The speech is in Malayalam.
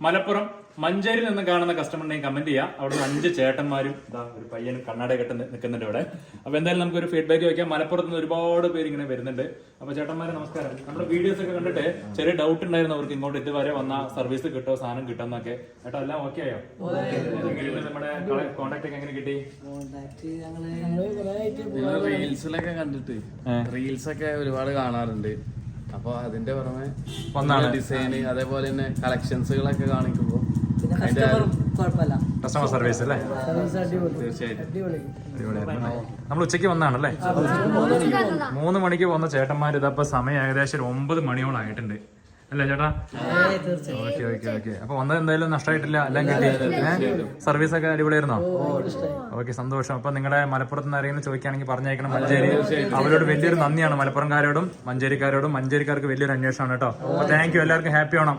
മലപ്പുറം മഞ്ചേരിയിൽ നിന്ന് കാണുന്ന കസ്റ്റമറിനെയും കമന്റ് ചെയ്യാം. അവിടെ 5 ചേട്ടന്മാരും ഇതാ ഒരു പയ്യനും കണ്ണാട കെട്ട് നിൽക്കുന്നുണ്ട് ഇവിടെ. അപ്പൊ എന്തായാലും നമുക്ക് ഒരു ഫീഡ്ബാക്ക് വയ്ക്കാം. മലപ്പുറത്ത് നിന്ന് ഒരുപാട് പേര് ഇങ്ങനെ വരുന്നുണ്ട്. അപ്പൊ ചേട്ടന്മാരെ നമസ്കാരം. നമ്മുടെ വീഡിയോസ് ഒക്കെ കണ്ടിട്ട് ചെറിയ ഡൗട്ട് ഉണ്ടായിരുന്നു അവർക്ക് ഇങ്ങോട്ട് ഇതുവരെ വന്ന സർവീസ് കിട്ടോ സാധനം കിട്ടുമെന്നൊക്കെ. ചേട്ടാ എല്ലാം ഓക്കെ ആയോ? നമ്മുടെ കോൺടാക്ട് ഒക്കെ എങ്ങനെ കിട്ടി? റീൽസിലൊക്കെ കണ്ടിട്ട് റീൽസ് ഒക്കെ ഒരുപാട് കാണാറുണ്ട്. അപ്പൊ അതിന്റെ പുറമെ ഡിസൈന് അതേപോലെ തന്നെ കളക്ഷൻസുകളൊക്കെ കാണിക്കുമ്പോ കസ്റ്റമർ സർവീസ് അല്ലേ? നമ്മൾ ഉച്ചയ്ക്ക് വന്നാണല്ലേ? 3 മണിക്ക് വന്ന ചേട്ടന്മാർ ഇതപ്പോ സമയം ഏകദേശം 9 മണിയോളം ആയിട്ടുണ്ട് അല്ലേ ചേട്ടാ? Okay okay okay. അപ്പൊ വന്നത് എന്തായാലും നഷ്ടമായിട്ടില്ല, എല്ലാം കിട്ടി. സർവീസ് ഒക്കെ അടിപൊളിയായിരുന്നോ? ഓക്കെ, സന്തോഷം. അപ്പൊ നിങ്ങളുടെ മലപ്പുറത്ത് നിന്ന് ആരെങ്കിലും ചോദിക്കുകയാണെങ്കിൽ പറഞ്ഞേക്കണം മഞ്ചേരി. അവരോട് വലിയൊരു നന്ദിയാണ് മലപ്പുറംകാരോടും മഞ്ചേരിക്കാരോടും. മഞ്ചേരിക്കാർക്ക് വലിയൊരു അന്വേഷണമാണ് കേട്ടോ. അപ്പൊ താങ്ക് യു. എല്ലാവർക്കും ഹാപ്പി ആവണം.